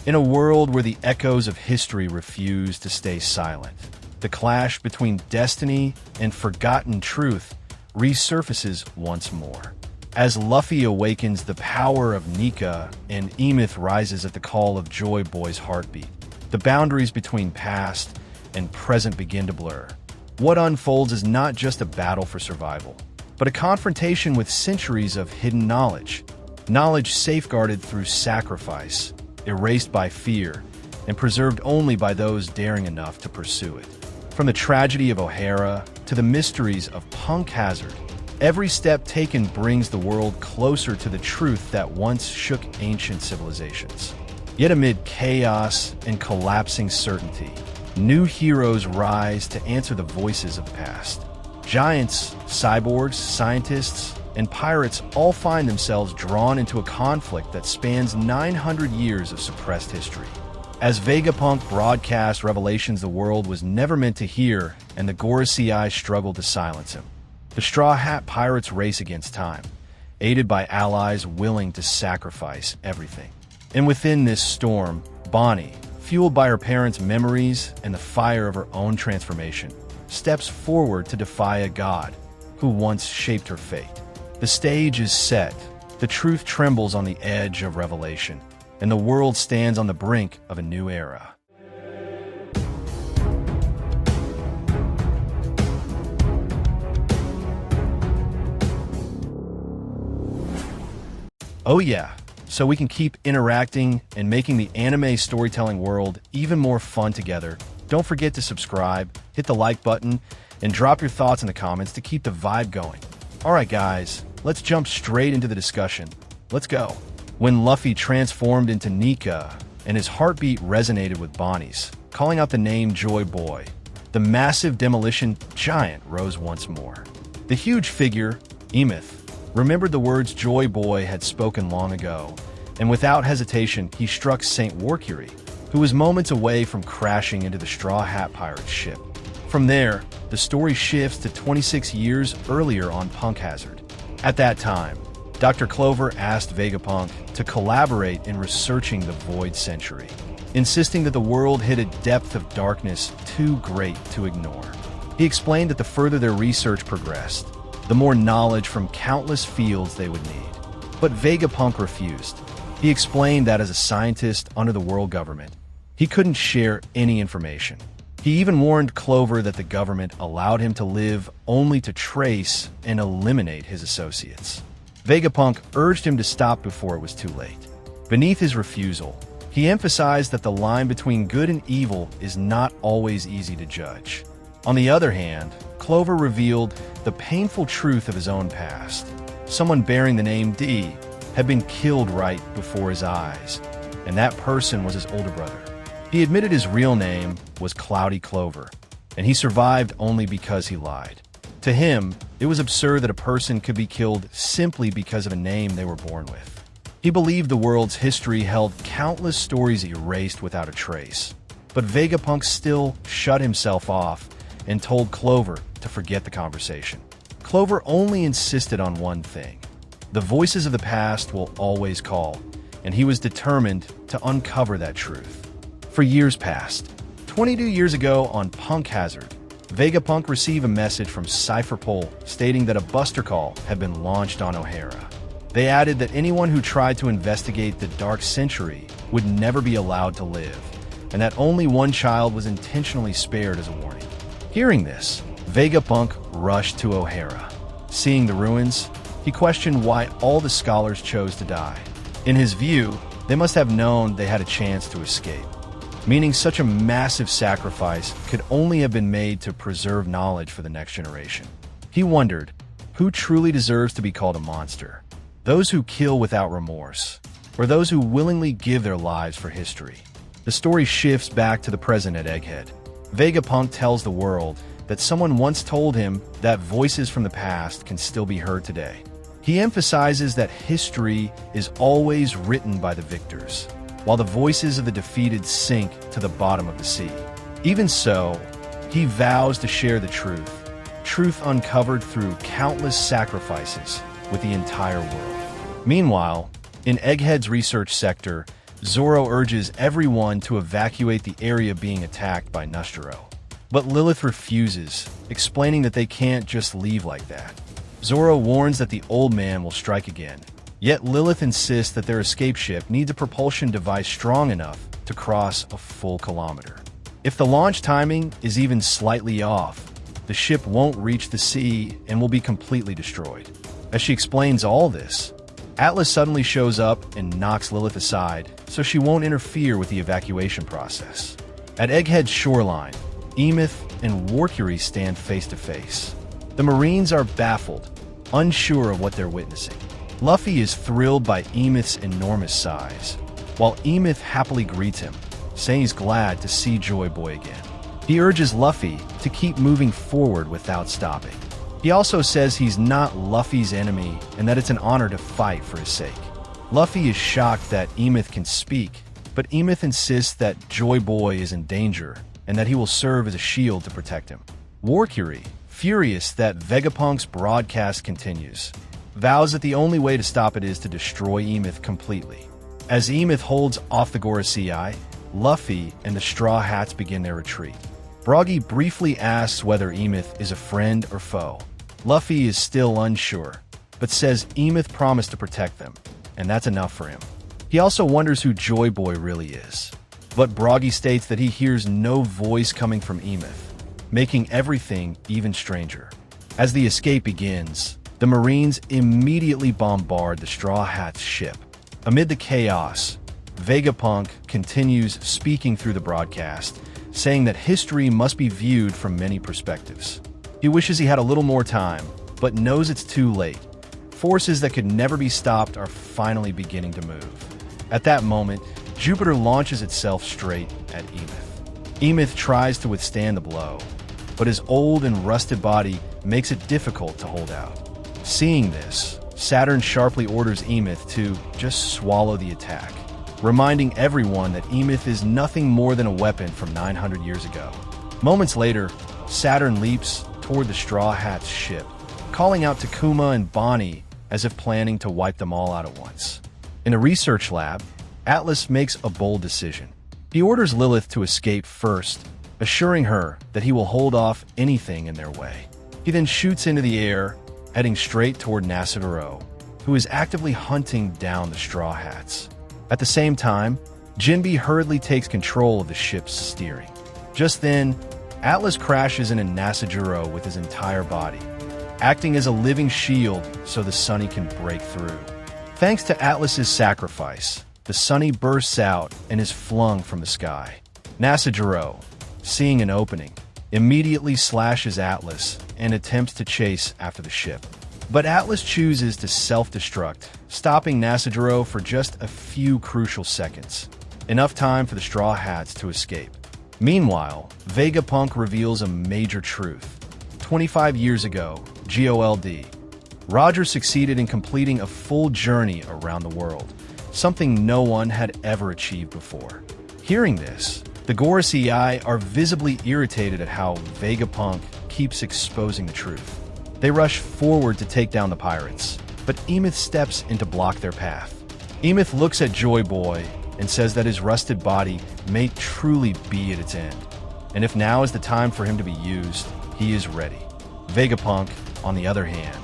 In a world where the echoes of history refuse to stay silent, the clash between destiny and forgotten truth resurfaces once more. As Luffy awakens the power of Nika and Emeth rises at the call of Joyboy's heartbeat, the boundaries between past and present begin to blur. What unfolds is not just a battle for survival, but a confrontation with centuries of hidden knowledge. Knowledge safeguarded through sacrifice, erased by fear, and preserved only by those daring enough to pursue it. From the tragedy of O'Hara to the mysteries of Punk Hazard, every step taken brings the world closer to the truth that once shook ancient civilizations. Yet amid chaos and collapsing certainty, new heroes rise to answer the voices of the past. Giants, cyborgs, scientists, and pirates all find themselves drawn into a conflict that spans 900 years of suppressed history. As Vegapunk broadcasts revelations the world was never meant to hear, and the Gorosei struggle to silence him, the Straw Hat Pirates race against time, aided by allies willing to sacrifice everything. And within this storm, Bonney, fueled by her parents' memories and the fire of her own transformation, steps forward to defy a god who once shaped her fate. The stage is set, the truth trembles on the edge of revelation, and the world stands on the brink of a new era. Oh yeah, so we can keep interacting and making the anime storytelling world even more fun together. Don't forget to subscribe, hit the like button, and drop your thoughts in the comments to keep the vibe going. Alright guys, let's jump straight into the discussion. Let's go. When Luffy transformed into Nika and his heartbeat resonated with Bonnie's, calling out the name Joyboy, the massive demolition giant rose once more. The huge figure, Emeth, remembered the words Joyboy had spoken long ago, and without hesitation he struck Saint Warcury, who was moments away from crashing into the Straw Hat Pirate's ship. From there, the story shifts to 26 years earlier on Punk Hazard. At that time, Dr. Clover asked Vegapunk to collaborate in researching the Void Century, insisting that the world hid a depth of darkness too great to ignore. He explained that the further their research progressed, the more knowledge from countless fields they would need. But Vegapunk refused. He explained that as a scientist under the world government, he couldn't share any information. He even warned Clover that the government allowed him to live only to trace and eliminate his associates. Vegapunk urged him to stop before it was too late. Beneath his refusal, he emphasized that the line between good and evil is not always easy to judge. On the other hand, Clover revealed the painful truth of his own past. Someone bearing the name D had been killed right before his eyes, and that person was his older brother. He admitted his real name was Cloudy Clover, and he survived only because he lied. To him, it was absurd that a person could be killed simply because of a name they were born with. He believed the world's history held countless stories erased without a trace. But Vegapunk still shut himself off and told Clover to forget the conversation. Clover only insisted on one thing. The voices of the past will always call, and he was determined to uncover that truth. For years passed. 22 years ago on Punk Hazard, Vegapunk received a message from Cypherpole stating that a buster call had been launched on O'Hara. They added that anyone who tried to investigate the Dark Century would never be allowed to live, and that only one child was intentionally spared as a warning. Hearing this, Vegapunk rushed to O'Hara. Seeing the ruins, he questioned why all the scholars chose to die. In his view, they must have known they had a chance to escape, meaning such a massive sacrifice could only have been made to preserve knowledge for the next generation. He wondered, who truly deserves to be called a monster? Those who kill without remorse, or those who willingly give their lives for history? The story shifts back to the present at Egghead. Vegapunk tells the world that someone once told him that voices from the past can still be heard today. He emphasizes that history is always written by the victors, while the voices of the defeated sink to the bottom of the sea. Even so, he vows to share the truth uncovered through countless sacrifices, with the entire world. Meanwhile, in Egghead's research sector, Zoro urges everyone to evacuate the area being attacked by Nostro. But Lilith refuses, explaining that they can't just leave like that. Zoro warns that the old man will strike again, yet Lilith insists that their escape ship needs a propulsion device strong enough to cross a full kilometer. If the launch timing is even slightly off, the ship won't reach the sea and will be completely destroyed. As she explains all this, Atlas suddenly shows up and knocks Lilith aside so she won't interfere with the evacuation process. At Egghead's shoreline, Emeth and Warcury stand face to face. The Marines are baffled, unsure of what they're witnessing. Luffy is thrilled by Emeth's enormous size, while Emeth happily greets him, saying he's glad to see Joyboy again. He urges Luffy to keep moving forward without stopping. He also says he's not Luffy's enemy and that it's an honor to fight for his sake. Luffy is shocked that Emeth can speak, but Emeth insists that Joyboy is in danger and that he will serve as a shield to protect him. Warcury, furious that Vegapunk's broadcast continues, vows that the only way to stop it is to destroy Emeth completely. As Emeth holds off the Gorosei, Luffy and the Straw Hats begin their retreat. Broggy briefly asks whether Emeth is a friend or foe. Luffy is still unsure, but says Emeth promised to protect them, and that's enough for him. He also wonders who Joyboy really is, but Broggy states that he hears no voice coming from Emeth, making everything even stranger. As the escape begins, the Marines immediately bombard the Straw Hats' ship. Amid the chaos, Vegapunk continues speaking through the broadcast, saying that history must be viewed from many perspectives. He wishes he had a little more time, but knows it's too late. Forces that could never be stopped are finally beginning to move. At that moment, Jupiter launches itself straight at Emeth. Emeth tries to withstand the blow, but his old and rusted body makes it difficult to hold out. Seeing this, Saturn sharply orders Emeth to just swallow the attack, reminding everyone that Emeth is nothing more than a weapon from 900 years ago. Moments later, Saturn leaps toward the Straw Hats' ship, calling out to Kuma and Bonney as if planning to wipe them all out at once. In a research lab, Atlas makes a bold decision. He orders Lilith to escape first, assuring her that he will hold off anything in their way. He then shoots into the air, heading straight toward Nasudoro, who is actively hunting down the Straw Hats. At the same time, Jinbe hurriedly takes control of the ship's steering. Just then, Atlas crashes into Nasudoro with his entire body, acting as a living shield so the Sunny can break through. Thanks to Atlas's sacrifice, the Sunny bursts out and is flung from the sky. Nasudoro, seeing an opening, immediately slashes Atlas and attempts to chase after the ship. But Atlas chooses to self-destruct, stopping Nasudoro for just a few crucial seconds, enough time for the Straw Hats to escape. Meanwhile, Vegapunk reveals a major truth. 25 years ago, GOLD, Roger succeeded in completing a full journey around the world, something no one had ever achieved before. Hearing this, the Gorosei are visibly irritated at how Vegapunk keeps exposing the truth. They rush forward to take down the pirates, but Emeth steps in to block their path. Emeth looks at Joyboy and says that his rusted body may truly be at its end, and if now is the time for him to be used, he is ready. Vegapunk, on the other hand,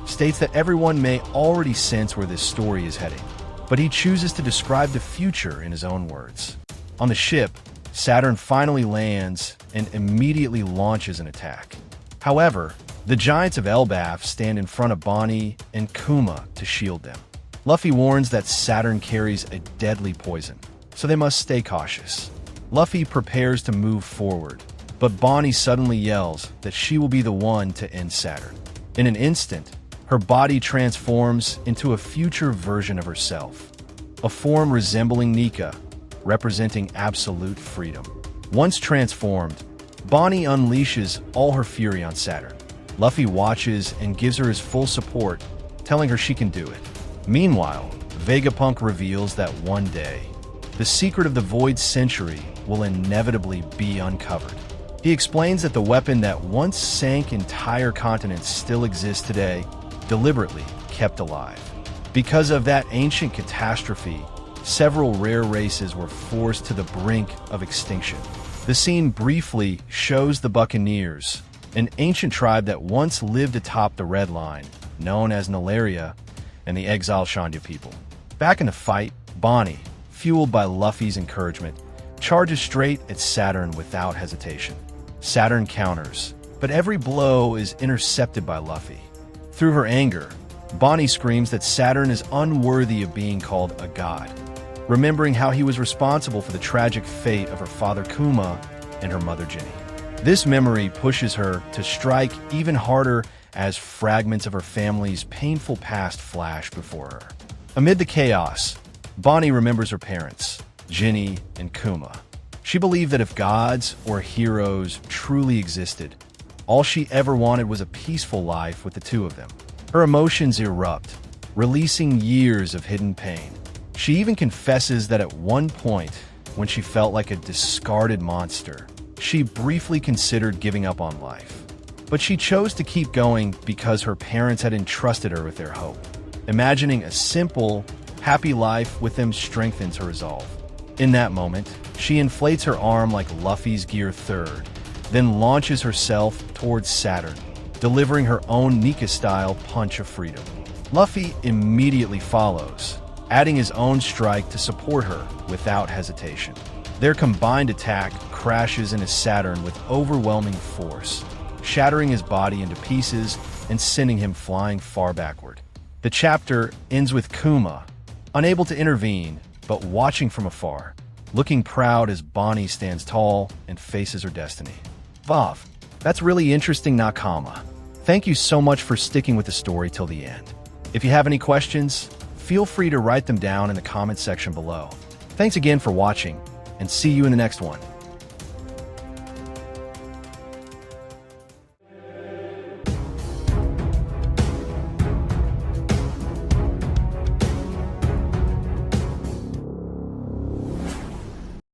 states that everyone may already sense where this story is heading, but he chooses to describe the future in his own words. On the ship, Saturn finally lands and immediately launches an attack. However, the Giants of Elbaf stand in front of Bonney and Kuma to shield them. Luffy warns that Saturn carries a deadly poison, so they must stay cautious. Luffy prepares to move forward, but Bonney suddenly yells that she will be the one to end Saturn. In an instant, her body transforms into a future version of herself, a form resembling Nika, representing absolute freedom. Once transformed, Bonney unleashes all her fury on Saturn. Luffy watches and gives her his full support, telling her she can do it. Meanwhile, Vegapunk reveals that one day, the secret of the Void Century will inevitably be uncovered. He explains that the weapon that once sank entire continents still exists today, deliberately kept alive. Because of that ancient catastrophe, several rare races were forced to the brink of extinction. The scene briefly shows the Buccaneers, an ancient tribe that once lived atop the Red Line, known as Nalaria, and the exiled Shanya people. Back in the fight, Bonney, fueled by Luffy's encouragement, charges straight at Saturn without hesitation. Saturn counters, but every blow is intercepted by Luffy. Through her anger, Bonney screams that Saturn is unworthy of being called a god, remembering how he was responsible for the tragic fate of her father Kuma and her mother Ginny. This memory pushes her to strike even harder as fragments of her family's painful past flash before her. Amid the chaos, Bonney remembers her parents, Ginny and Kuma. She believed that if gods or heroes truly existed, all she ever wanted was a peaceful life with the two of them. Her emotions erupt, releasing years of hidden pain. She even confesses that at one point, when she felt like a discarded monster, she briefly considered giving up on life. But she chose to keep going because her parents had entrusted her with their hope. Imagining a simple, happy life with them strengthens her resolve. In that moment, she inflates her arm like Luffy's Gear 3rd, then launches herself towards Saturn, delivering her own Nika-style punch of freedom. Luffy immediately follows, adding his own strike to support her without hesitation. Their combined attack crashes into Saturn with overwhelming force, shattering his body into pieces and sending him flying far backward. The chapter ends with Kuma, unable to intervene, but watching from afar, looking proud as Bonney stands tall and faces her destiny. Vav, that's really interesting, Nakama. Thank you so much for sticking with the story till the end. If you have any questions, feel free to write them down in the comments section below. Thanks again for watching, and see you in the next one.